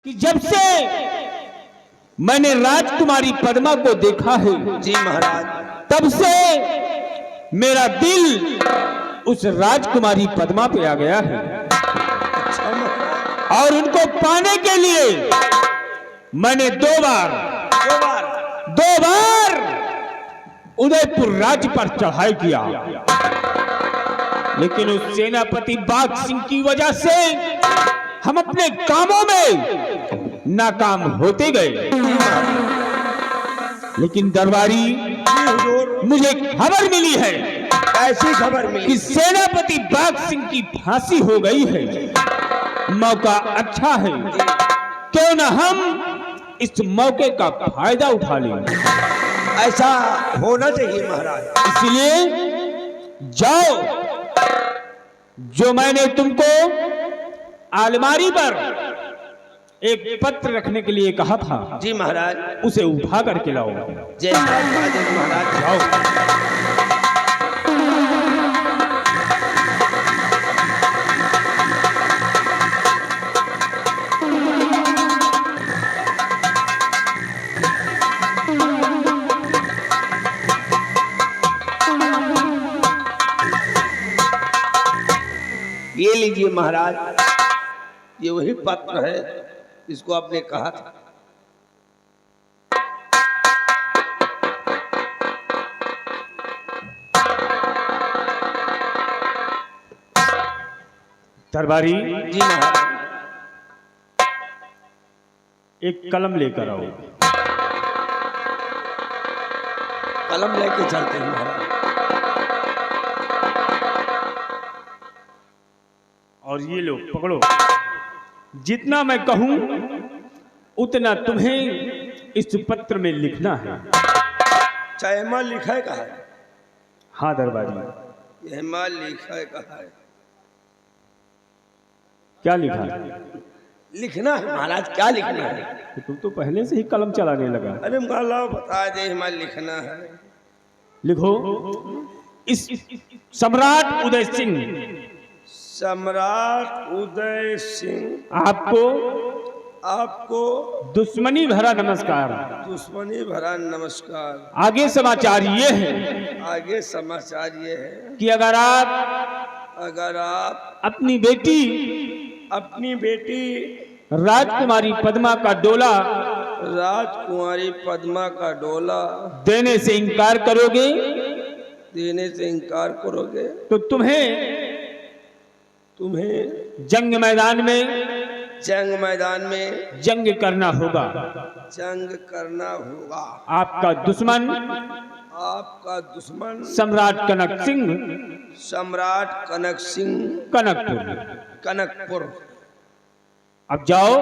कि जब से मैंने राजकुमारी पद्मा को देखा है जी महाराज, तब से मेरा दिल उस राजकुमारी पद्मा पे आ गया है। अच्छा महाराज, और उनको पाने के लिए मैंने दो बार उदयपुर राज्य पर चढ़ाई किया, लेकिन उस सेनापति बाघ सिंह की वजह से हम अपने कामों में नाकाम होते गए। लेकिन दरबारी, मुझे खबर मिली है, ऐसी खबर मिली कि सेनापति बाघ सिंह की फांसी हो गई है। मौका अच्छा है, क्यों न हम इस मौके का फायदा उठा लें। ऐसा होना चाहिए महाराज। इसलिए जाओ, जो मैंने तुमको अलमारी पर एक पत्र रखने के लिए कहा था, जी महाराज, उसे उठा करके लाओ। जय महाराज। जाओ। ये लीजिए महाराज, ये वही पत्र है जिसको आपने कहा था। दरबारी, जी महाराज, एक कलम लेकर आओ। कलम लेके चलते हैं महाराज। और ये लो, पकड़ो। जितना मैं कहूं उतना तुम्हें इस पत्र में लिखना है। चयमा लिखा है कहा है? हाँ दरबारी। यहमा लिखा है कहा है? क्या लिखा है? लिखना है महाराज, क्या लिखना है? तो तुम तो पहले से ही कलम चलाने लगा। अरे माला बता दे, हमारा लिखना है। लिखो, इस सम्राट उदय सिंह, सम्राट उदय सिंह आपको दुश्मनी भरा नमस्कार। दुश्मनी भरा नमस्कार। आगे समाचार ये है, आगे समाचार ये है कि अगर आप अपनी बेटी राजकुमारी पद्मा का डोला देने से इनकार करोगे तो तुम्हें जंग मैदान में जंग करना होगा। आपका दुश्मन सम्राट कनक सिंह कनकपुर। अब जाओ,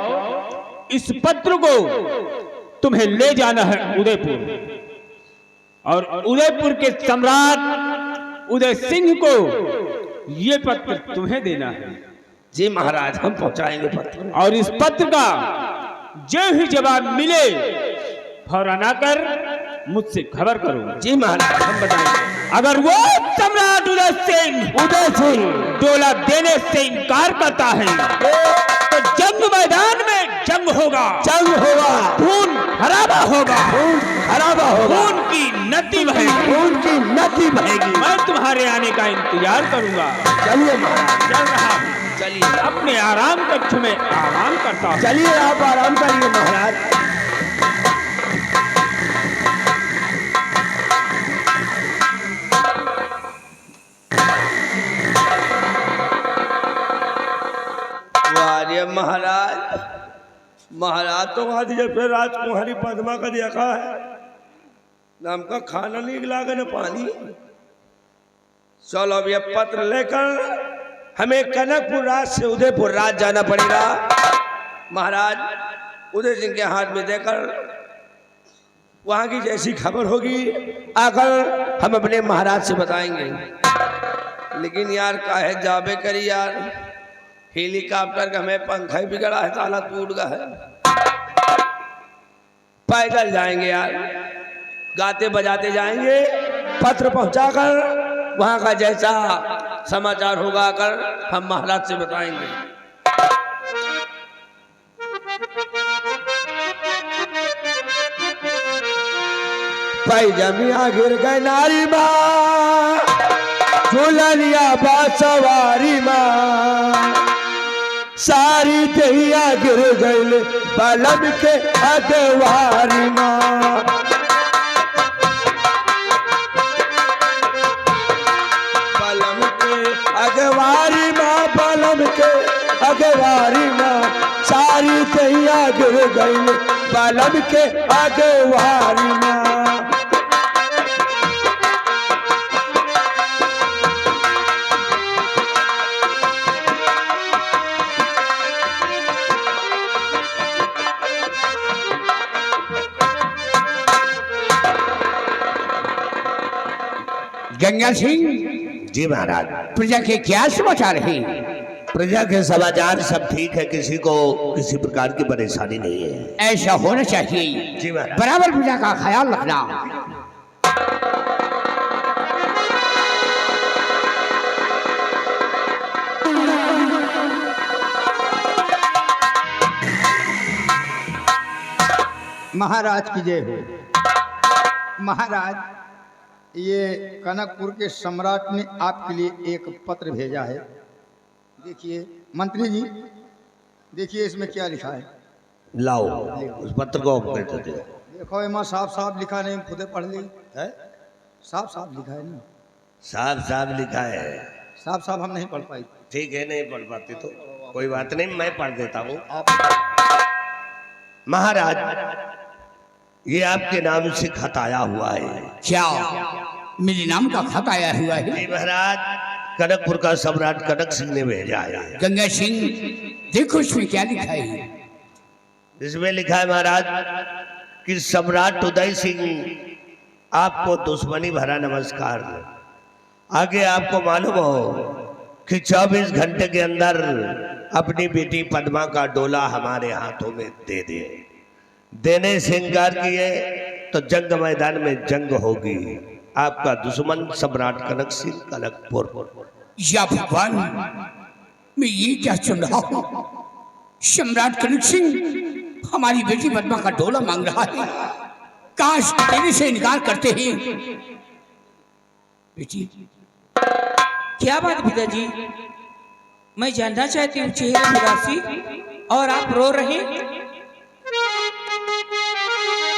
इस पत्र को तुम्हें ले जाना है उदयपुर, और उदयपुर के सम्राट उदय सिंह को ये पत्र तुम्हें देना है। जी महाराज, हम पहुंचाएंगे पत्र। और इस पत्र का जो ही जवाब मिले फौरन आकर मुझसे खबर करो। जी महाराज, हम बताएंगे। अगर वो सम्राट उदय सिंह डोला देने से इनकार करता है तो जंग मैदान में जंग होगा। खून खराबा होगा। खून की नदी बहेगी। मैं तुम्हारे आने का इंतजार करूंगा। चलिए महाराज, चल रहा हूँ। चलिए, अपने आराम कक्ष में आराम करता हूँ। चलिए आप आराम करिए महाराज। महाराज तो कहा दीजिए, फिर राजकुमारी पद्मा का देखा है, नाम का खाना नहीं लागे न पानी। चलो अब ये पत्र लेकर हमें कनकपुर राज से उदयपुर राज जाना पड़ेगा। महाराज उदय सिंह के हाथ में देकर वहां की जैसी खबर होगी आकर हम अपने महाराज से बताएंगे। लेकिन यार काहे जाबे करी यार, हेलीकॉप्टर का हमें पंखा ही बिगड़ा है, ताला टूट गया है। पैदल जाएंगे यार, गाते बजाते जाएंगे। पत्र पहुंचाकर वहां का जैसा समाचार होगा कर हम महाराज से बताएंगे। पाई जमिया गिर गए नारी माँ झूलनिया बासवारी माँ सारी दहिया गिर गई बलम के अगवारी माँ बलम के अगवारी माँ बलम के अगवारी माँ सारी दहिया गिर गई बलम के अगवारी माँ गंगा सिंह जी महाराज। प्रजा के क्या समाचार है? प्रजा के समाचार सब ठीक है, किसी को किसी प्रकार की परेशानी नहीं है। ऐसा होना चाहिए जी महाराज। बराबर प्रजा का ख्याल रखना। महाराज की जय हो। महाराज, ये कनकपुर के सम्राट ने आपके लिए एक पत्र भेजा है। देखिए मंत्री जी, देखिए इसमें क्या लिखा है। लाओ उस पत्र को दे। देखो इमा साफ साफ लिखा नहीं, खुदे पढ़ ली है। साफ साफ लिखा है ना। साफ साफ लिखा है। साफ साफ हम नहीं पढ़ पाई। ठीक है, नहीं पढ़ पाती तो कोई बात नहीं, मैं पढ़ देता हूँ। महाराज, ये आपके नाम से खत आया हुआ है। क्या मेरे नाम का खत आया हुआ है? जी महाराज, कनकपुर का सम्राट कनक सिंह ने भेजा है। गंगा सिंह, देखो इसमें क्या लिखा है। इसमें लिखा है महाराज कि सम्राट उदय सिंह आपको दुश्मनी भरा नमस्कार। आगे आपको मालूम हो कि 24 घंटे के अंदर अपनी बेटी पद्मा का डोला हमारे हाथों में दे दे। देने से इनकार किए तो जंग मैदान में जंग होगी। आपका दुश्मन सम्राट कनक सिंह, कनकपुर। या भगवान, मैं ये क्या सुन रहा हूँ? सम्राट कनक सिंह हमारी बेटी पद्मा का डोला मांग रहा है। काश देने से इनकार करते हैं। बेटी, क्या बात पिताजी, मैं जानना चाहती हूँ चेहरे की राशि, और आप रो रहे।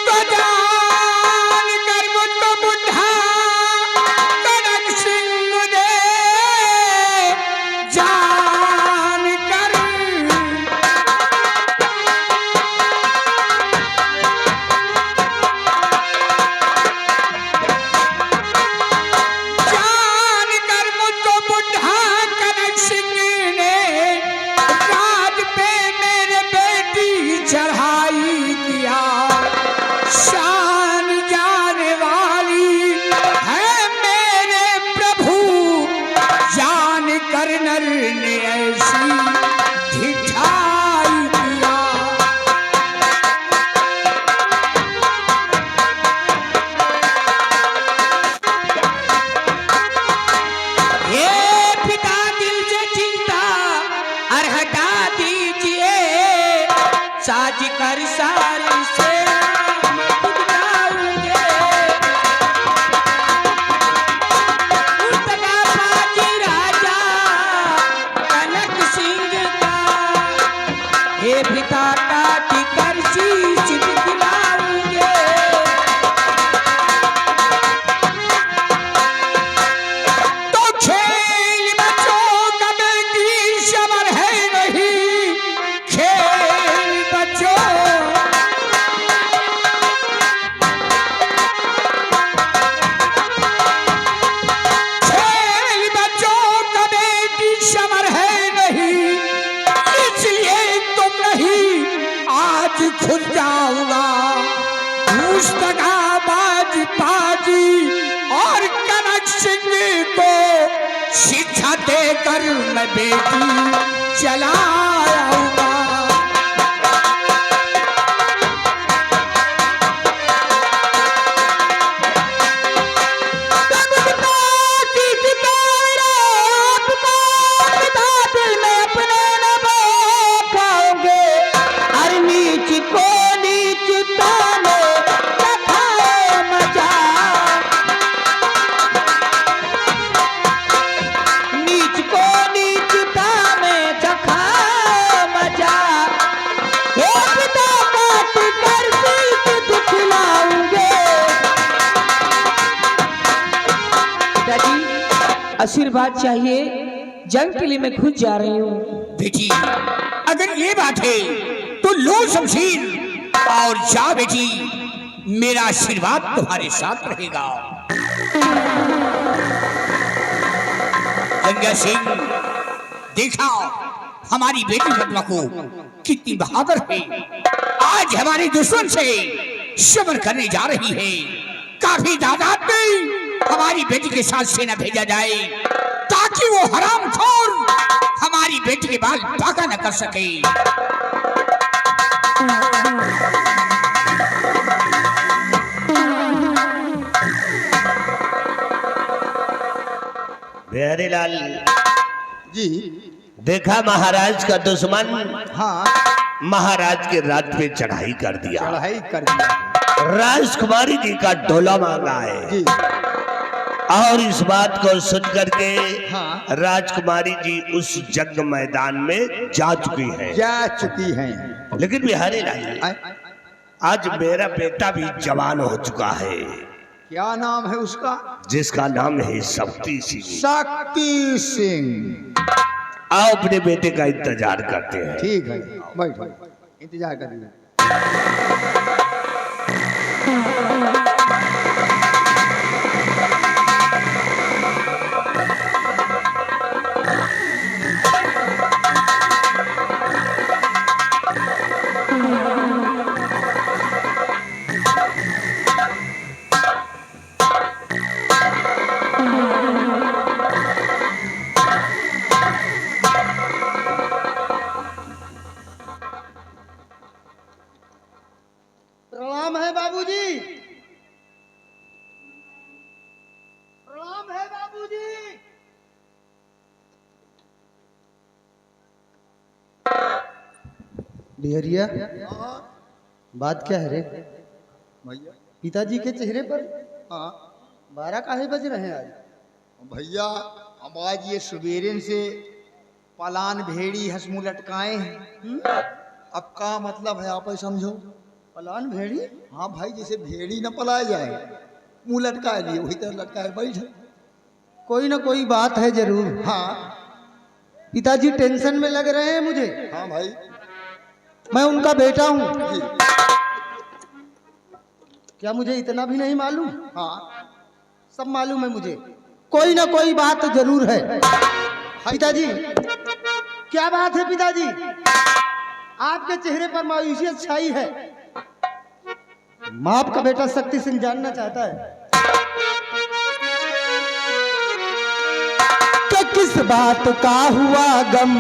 तो जान कर मुझको बुढ़ा कनक सिंह दे, जान कर। जान कर मुझको बुढ़ा कनक सिंह ने राज पे मेरे बेटी चढ़ाई किया। शान जाने वाली है मेरे प्रभु, जान कर नर ने ऐसी ढिठाई किया। ये पिता दिल से चिंता और हटा दीजिए, साज कर सारी से पिता काट कर शीश दिलाऊंगे। तो खेल बच्चों का बेटी शबर है नहीं, खेल बच्चों। खेल बच्चों का बेटी शबर है नहीं, इसलिए आज खुद जाऊंगा। मुस्तकाबाज पाजी और कनक सिंह को शिक्षा देकर मैं बेटी चला आऊंगा। को नीच ताने कथाए मजा पिता काट कर सीख दिखलाऊंगे। पिताजी आशीर्वाद चाहिए, जंग के लिए मैं खुद जा रही हूँ। बेटी अगर ये बात है तो लो शमशीर और जा बेटी, मेरा आशीर्वाद तुम्हारे साथ रहेगा। गंगा सिंह देखा हमारी बेटी बदमा को कितनी बहादुर है, आज हमारे दुश्मन से समर करने जा रही है। काफी तादाद में हमारी बेटी के साथ सेना भेजा जाए ताकि वो हरामखोर हमारी बेटी के बाल बांका न कर सके। बिहारी लाल जी। देखा महाराज का दुश्मन हाँ, महाराज के राज पे चढ़ाई कर दिया, चढ़ाई कर दिया। राजकुमारी जी का डोला मांगा है जी। और इस बात को सुन करके हाँ। राजकुमारी जी उस जंग मैदान में जा चुकी है। जा चुकी हैं। लेकिन बिहारी लाल आज मेरा बेटा भी जवान हो चुका है। क्या नाम है उसका? जिसका नाम है शक्ति सिंह। शक्ति सिंह। आओ अपने बेटे का इंतजार करते हैं। ठीक है, बैठो, इंतजार करिए। प्रणाम है बाबूजी। प्रणाम है बाबूजी। बिहरिया बात क्या है रे? भैया पिताजी के चेहरे पर हाँ 12 काहे बज रहे हैं आज? भैया, अब आज ये सवेरे से पलान भेड़ी हंसमुँह लटकाए हैं। अब का मतलब है आप ही समझो। पलान भेड़ी? हाँ भाई, जैसे भेड़ी न पलाए जाए, मुंह लटकाए लिए वही तरह लटकाए बैठे। कोई ना कोई बात है जरूर। हाँ पिताजी टेंशन में लग रहे हैं मुझे। हाँ भाई मैं उनका बेटा हूँ। जी। क्या मुझे इतना भी नहीं मालूम? हाँ सब मालूम है मुझे। कोई ना कोई बात जरूर है। पिताजी क्या बात है? पिताजी आपके चेहरे पर मायूसियत छाई है। माँ आपका बेटा शक्ति सिंह जानना चाहता है कि किस बात का हुआ गम,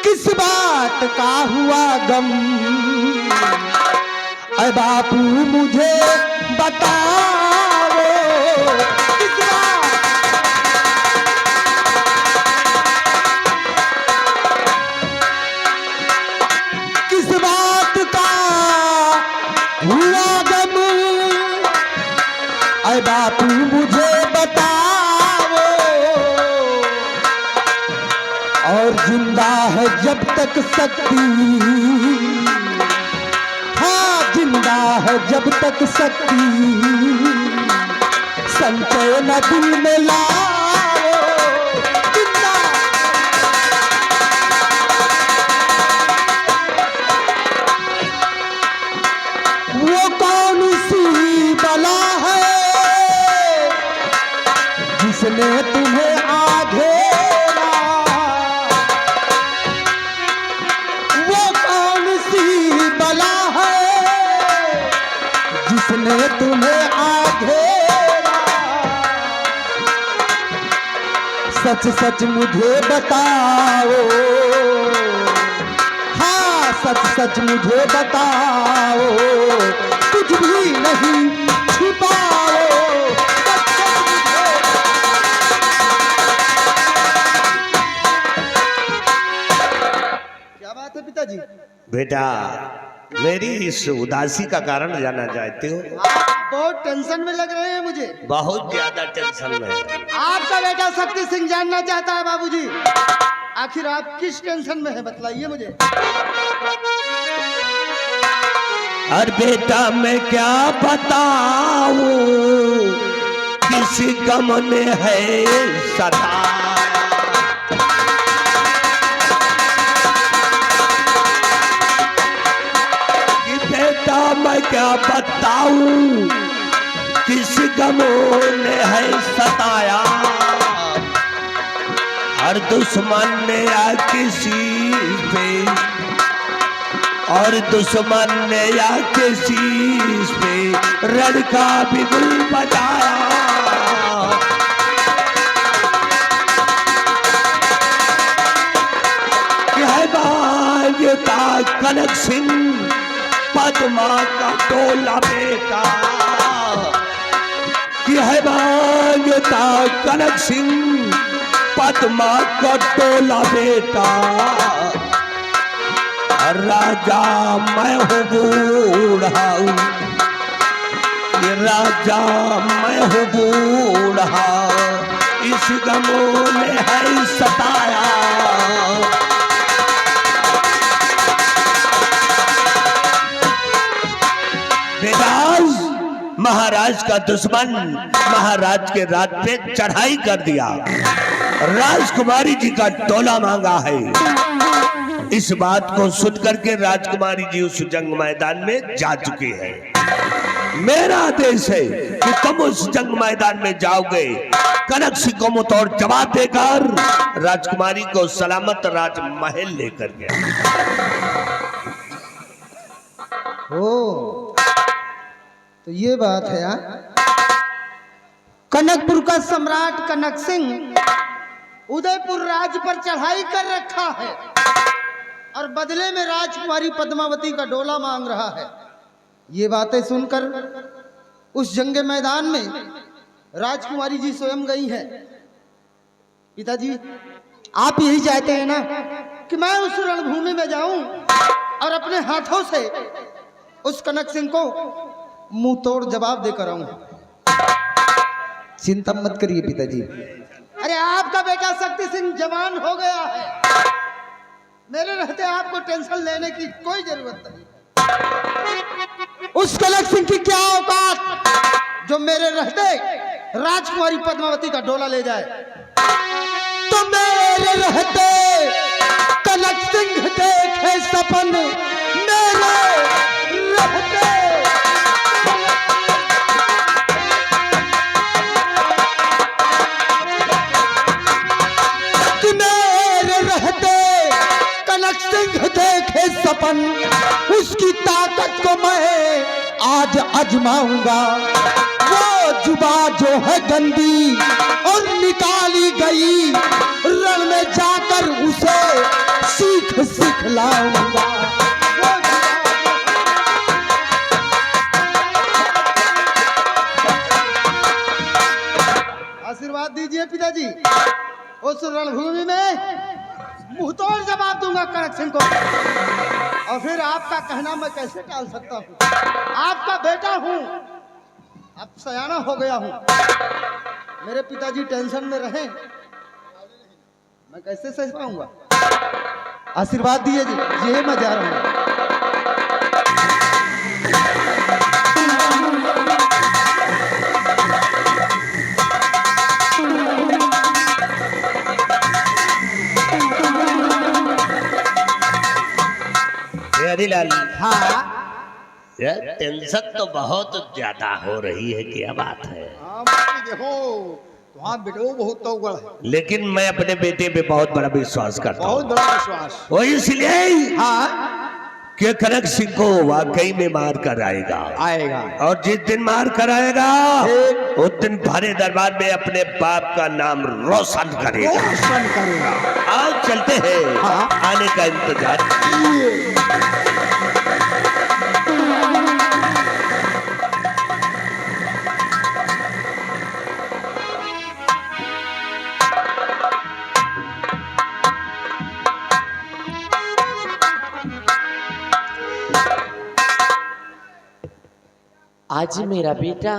किस बात का हुआ गम। अरे बापू मुझे बताओ किस बात। किस बात का हुआ गम, अरे बापू मुझे बताओ। और जिंदा है जब तक शक्ति, हाँ जिंदा है जब तक शक्ति, संचय न दिल में लाओ। जिंदा वो कौन सी बला है जिसने तुम्हें आघेरा, वो कौन सी बला है जिसने तुम्हें आघेरा। सच सच मुझे बताओ, हाँ सच सच मुझे बताओ, कुछ भी नहीं छुपाओ। सच सच क्या बात है पिताजी? बेटा मेरी इस उदासी का कारण जानना चाहते हो? आप बहुत टेंशन में लग रहे हैं मुझे। बहुत ज्यादा टेंशन में है। आपका बेटा शक्ति सिंह जानना चाहता है बाबूजी। आखिर आप किस टेंशन में है, बतलाइए मुझे। अरे बेटा मैं क्या बताऊं, किस गम ने है सताया। कि बेटा मैं क्या बताऊं, किस गमों ने है सताया। हर दुश्मन ने या किसी पे, और दुश्मन ने या किसी पे रण का बिगुल बजाया। यह बांझता कनक सिंह पद्मा का टोला बेटा। यह बांझता कनक सिंह पद्मा का टोला बेटा। राजा मैं हूँ बूढ़ा, ये राजा मैं हूँ बूढ़ा, इस गमों ने है सताया। बेदास महाराज का दुश्मन महाराज के राज पे चढ़ाई कर दिया, राजकुमारी जी का टोला मांगा है। इस बात को सुन करके राजकुमारी जी उस जंग मैदान में जा चुकी है। मेरा आदेश है कि तुम उस जंग मैदान में जाओगे, कनक सिंह को मुंहतोड़ जवाब देकर राजकुमारी को सलामत राजमहल लेकर गया। ओ, तो ये बात है यार। कनकपुर का सम्राट कनक सिंह उदयपुर राज पर चढ़ाई कर रखा है और बदले में राजकुमारी पद्मावती का डोला मांग रहा है। ये बातें सुनकर उस जंग मैदान में राजकुमारी जी स्वयं गई हैं। पिताजी, आप यही चाहते हैं ना कि मैं उस रणभूमि में जाऊं और अपने हाथों से उस कनक सिंह को मुंह तोड़ जवाब देकर आऊं। चिंता मत करिए पिताजी। अरे आपका बेटा शक्ति सिंह जवान हो गया है, मेरे रहते आपको टेंशन लेने की कोई जरूरत नहीं। उस कनक सिंह की क्या औकात जो मेरे रहते राजकुमारी पद्मावती का डोला ले जाए। तो मेरे रहते कनक सिंह देखे सपन, मेरे रहते सिंह देखे सपन, उसकी ताकत को मैं आज आजमाऊंगा। वो जुबा जो है गंदी और निकाली गई, रण में जाकर उसे सीख सिखलाऊंगा। आशीर्वाद दीजिए पिताजी, उस रणभूमि में मुंहतोड़ जवाब दूंगा कनक सिंह को। और फिर आपका कहना मैं कैसे टाल सकता हूँ? आपका बेटा हूँ, अब सयाना हो गया हूँ। मेरे पिताजी टेंशन में रहें, मैं कैसे सह पाऊंगा? आशीर्वाद दिए जी, ये मैं जा रहा हूँ। हरिलाल, हाँ यार टेंशन तो बहुत ज्यादा हो रही है, क्या बात है? हाँ देखो, तुम्हारा बेटो बहुत तौगड़ है, लेकिन मैं अपने बेटे पे बहुत बड़ा विश्वास करता हूँ। बहुत बड़ा विश्वास। वो इसलिए हाँ कि कनक सिंह को वाकई में मार कर आएगा। आएगा। और जिस दिन मार कर आएगा उस दिन भरे दरबार में अपने बाप का नाम रोशन करेगा। रोशन करेगा। आओ चलते हैं। हाँ। आने का इंतजार। आज मेरा बेटा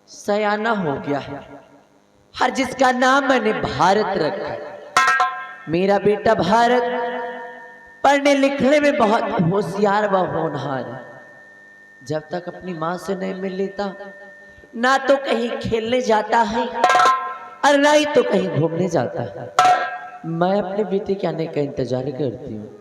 सयाना हो गया है, हर जिसका नाम मैंने भारत रखा है, मेरा बेटा भारत पढ़ने लिखने में बहुत होशियार व होनहार है। जब तक अपनी माँ से नहीं मिल लेता, ना तो कहीं खेलने जाता है और ना ही तो कहीं घूमने जाता है। मैं अपने बेटे के आने का इंतजार करती हूँ।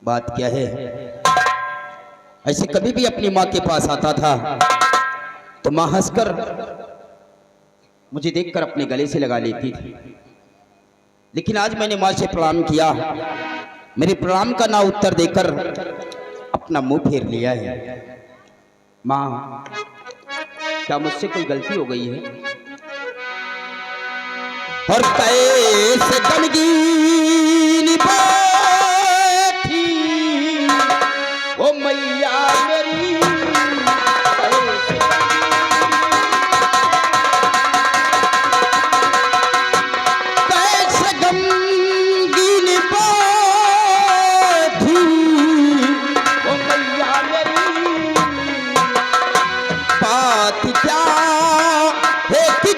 बात क्या है, ऐसे कभी भी अपनी माँ के पास आता था तो माँ हंसकर मुझे देखकर अपने गले से लगा लेती थी। लेकिन आज मैंने माँ से प्रणाम किया, मेरे प्रणाम का ना उत्तर देकर अपना मुंह फेर लिया है। माँ, क्या मुझसे कोई गलती हो गई है? और कैसे गमगीन बैठी ओ मैया मेरी, कैसे गमगीन बैठी ओ मैया मेरी, बात क्या है कि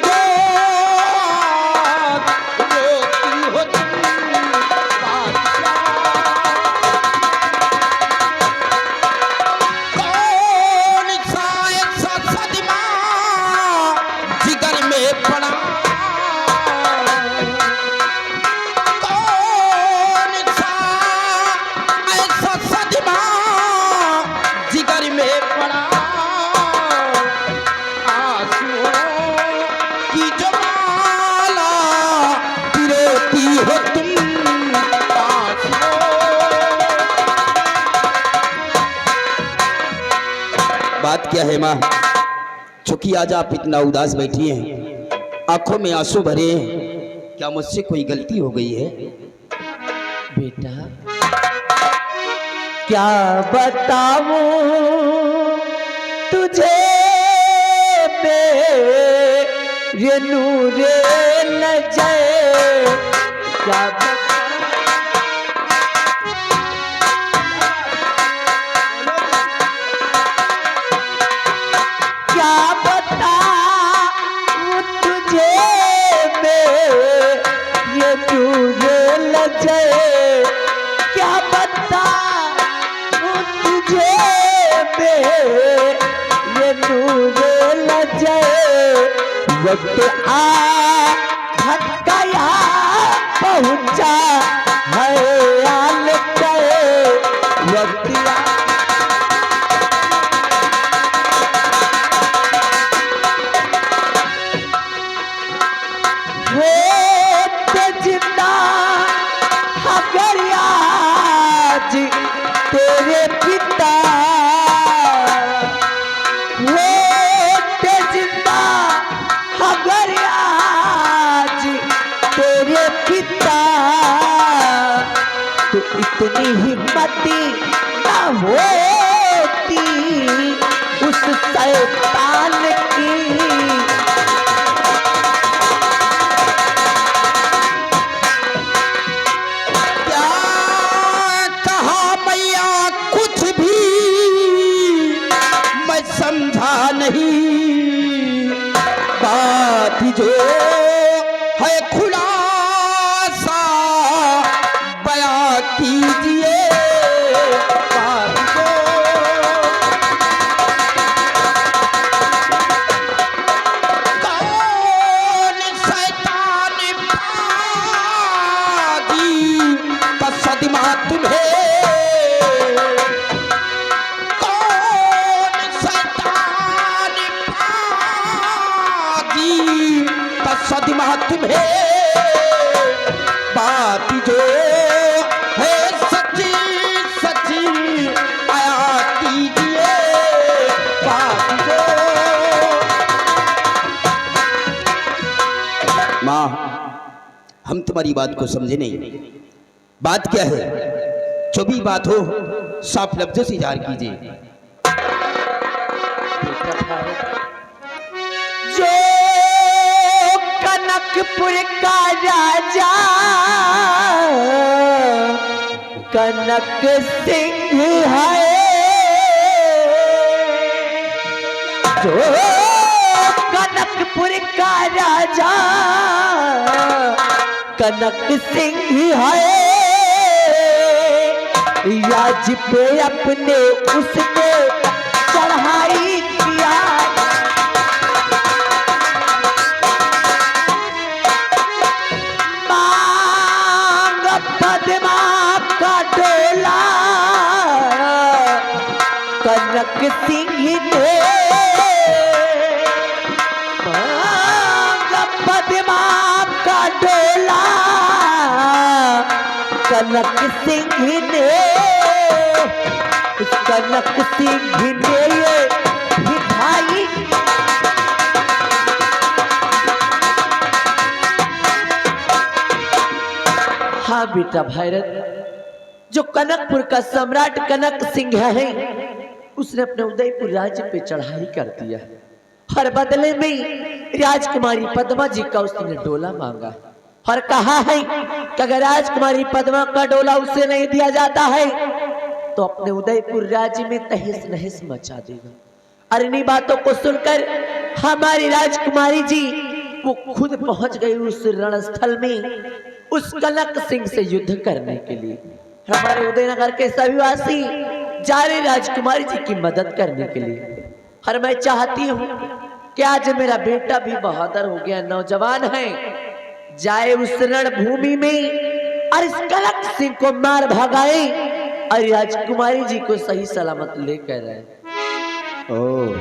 बात क्या है माँ? चूंकि आज आप इतना उदास बैठी हैं, आंखों में आंसू भरे हैं, क्या मुझसे कोई गलती हो गई है? बेटा क्या बताऊं तुझे मेरे नूरे नजर, क्या वक्त आ भटकाया पहुंचा है आल गए वक्त जिंदा अगर आज तेरे पिता तो इतनी हिम्मत ना होती उस शैतान की, क्या कहा मैया कुछ भी मैं समझा नहीं, बात जो है खुलासा बयां कीजिए, बात को कौन शैतान पागी का सदमा तुम्हें, कौन शैतान पागी का सदमा तुम्हें, बात जो है सच्ची हम तुम्हारी बात को समझे नहीं। बात क्या है? जो भी बात हो साफ लफ्जों से इजहार कीजिए। जो कनकपुर का राजा कनक सिंह है, जो कनकपुर का राजा कनक सिंह है, राज पे अपने उसने चढ़ाई किया। मांग पद्मा का डोला कनक सिंह ने, मांग पद्मा का डोला कनक सिंह ने, कनक सिंह ने ये मिठाई। हाँ बेटा भैरत, जो कनकपुर का सम्राट कनक सिंह है उसने अपने उदयपुर राज्य पे चढ़ाई कर दिया और बदले में राजकुमारी पद्मा जी का उसने डोला मांगा और कहा है कि अगर राजकुमारी पद्मा का डोला उसे नहीं दिया जाता है तो अपने उदयपुर राज्य में तहस नहस मचा देगा। और इन्हीं बातों को सुनकर हमारी राजकुमारी जी वो खुद पहुंच गई उस रणस्थल में उस कनक सिंह से युद्ध करने के लिए। हमारे उदयनगर के सभी वासी जा रहे राजकुमारी जी की मदद करने के लिए। और मैं चाहती हूँ कि आज मेरा बेटा भी बहादुर हो गया, नौजवान है, जाए उस रणभूमि में और इस कनक सिंह को मार भगाए और राजकुमारी जी को सही सलामत लेकर आए। ओह,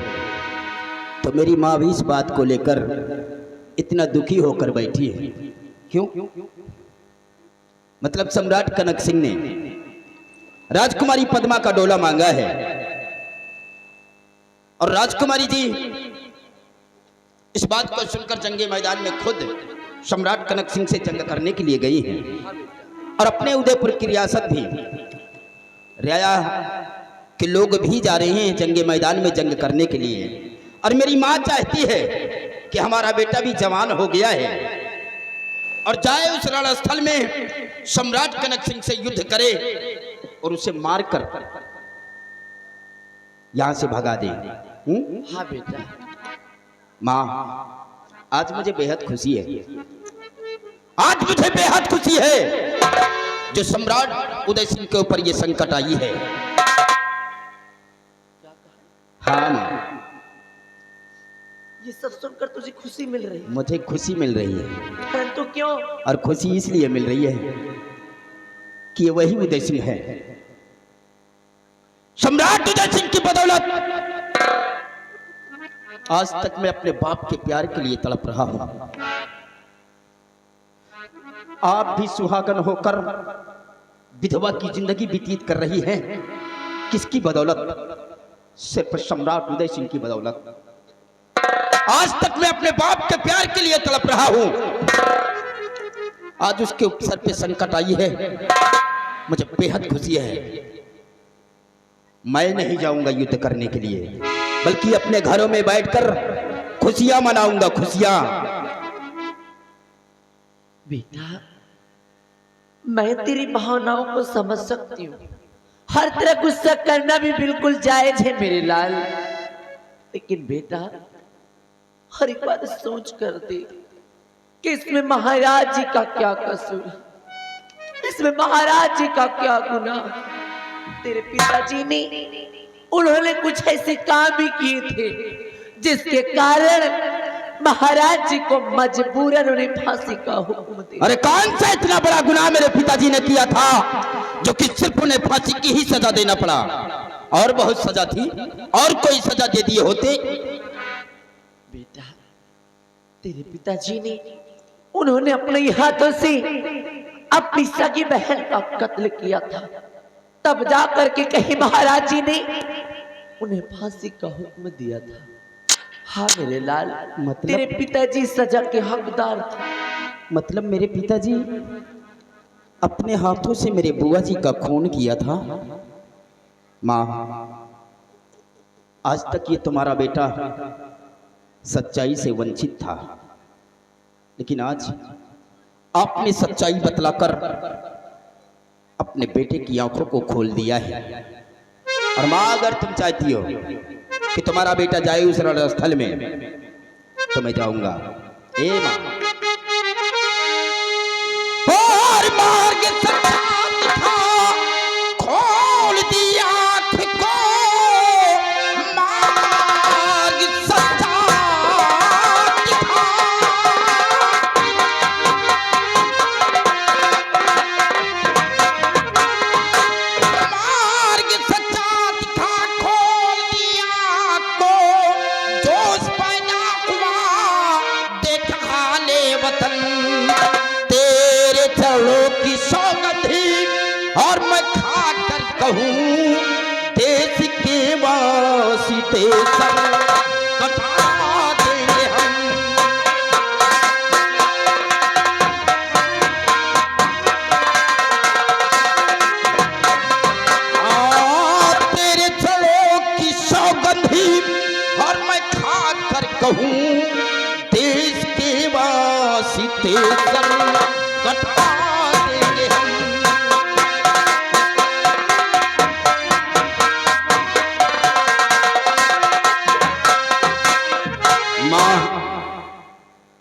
तो मेरी माँ भी इस बात को लेकर इतना दुखी होकर बैठी है। क्यों? मतलब सम्राट कनक सिंह ने राजकुमारी पद्मा का डोला मांगा है और राजकुमारी जी इस बात को सुनकर जंगे मैदान में खुद सम्राट कनक सिंह से जंग करने के लिए गई हैं और अपने उदयपुर की रियासत भी रियाया के लोग भी जा रहे हैं जंगे मैदान में जंग करने के लिए। और मेरी माँ चाहती है कि हमारा बेटा भी जवान हो गया है और जाए उस रणस्थल में सम्राट कनक सिंह से युद्ध करे और उसे मारकर यहां से भगा दे। हाँ बेटा। माँ, आज मुझे बेहद खुशी है, आज मुझे बेहद खुशी है जो सम्राट उदय सिंह के ऊपर ये संकट आई है। हाँ माँ, ये सब सुनकर तुझे खुशी मिल रही है? मुझे खुशी मिल रही है। परंतु क्यों? रही और खुशी इसलिए मिल रही है कि वही उदय सिंह है, सम्राट उदय सिंह की बदौलत आज तक मैं अपने बाप के प्यार के लिए तड़प रहा हूं। आप भी सुहागन होकर विधवा की जिंदगी व्यतीत कर रही हैं। किसकी बदौलत? सिर्फ सम्राट उदय सिंह की बदौलत। आज तक मैं अपने बाप के प्यार के लिए तड़प रहा हूं, आज उसके सर पे संकट आई है, मुझे बेहद खुशी है। मैं नहीं जाऊंगा युद्ध करने के लिए, बल्कि अपने घरों में बैठकर खुशियां मनाऊंगा, खुशियां। बेटा, मैं तेरी भावनाओं को समझ सकती हूँ, हर तरह गुस्सा करना भी बिल्कुल जायज है मेरे लाल, लेकिन बेटा हर एक बात सोच कर दे कि इसमें महाराज जी का क्या कसूर, इसमें महाराज जी का क्या गुनाह। तेरे पिताजी ने उन्होंने कुछ ऐसे काम भी किए थे जिसके कारण महाराज जी को मजबूरन उन्हें फांसी का हुक्म दिया। अरे कौन सा इतना बड़ा गुनाह मेरे पिताजी ने किया था जो कि सिर्फ उन्हें फांसी की ही सजा देना पड़ा? और बहुत सजा थी, और कोई सजा दे दिए होते। बेटा, तेरे पिताजी ने उन्होंने अपने हाथों से अपनी सगी बहन का कत्ल किया था, तब जाकर के कहीं महाराज जी ने उन्हें फांसी का हुक्म दिया था। हाँ मेरे लाल, तेरे पिताजी सजा के हकदार थे, मतलब मेरे पिताजी अपने हाथों से मेरे बुआ जी का खून किया था। माँ, आज तक ये तुम्हारा बेटा सच्चाई से वंचित था, लेकिन आज आपने सच्चाई बतलाकर अपने बेटे की आंखों को खोल दिया है। और माँ, अगर तुम चाहती हो कि तुम्हारा बेटा जाए उस रणस्थल में तो मैं जाऊंगा। ए माँ, और मार्ग सच्चा दिखा, खोल दिया आँख को, मार्ग सच्चा दिखा। मार्ग सच्चा दिखा, खोल दिया आँख को, जोश पैदा हुआ देखा हाले वतन, तेरे चरणों की सौगंधी और मैं खा कर कहूँ देश के वास्ते सर कटा देंगे हम। तेरे चरणों की सौगंधी और मैं खा कर कहूँ देश के वास्ते सर कटा देंगे हम। माँ,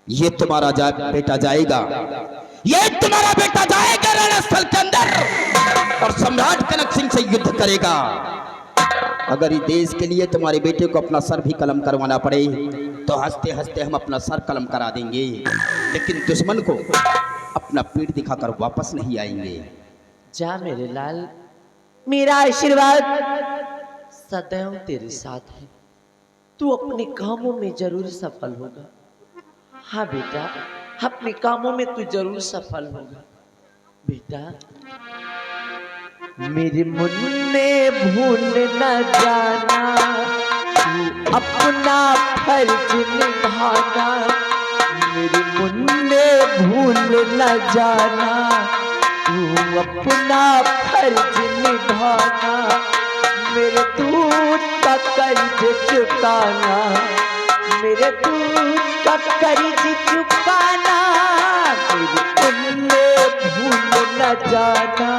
ये तुम्हारा बेटा जाएगा, ये तुम्हारा बेटा जाएगा रणस्थल के अंदर और सम्राट कनक सिंह से युद्ध करेगा। अगर इस देश के लिए तुम्हारे बेटे को अपना सर भी कलम करवाना पड़े तो हंसते हंसते हम अपना सर कलम करा देंगे, लेकिन दुश्मन को अपना पीठ दिखाकर वापस नहीं आएंगे। जा मेरे लाल, मेरा आशीर्वाद सदैव तेरे साथ है। तू अपने कामों में जरूर सफल होगा। हाँ बेटा, अपने कामों में तू जरूर सफल होगा। बेटा, मेरे मुन्ने भूल न जाना, तू अपना फर्ज निभाना। मेरे मुन्ने भूल न जाना, तू अपना फर्ज निभाना। मेरे दूध का कर्ज चुकाना, मेरे दूध का कर्ज चुकाना। मेरे मुन्ने भूल न जाना,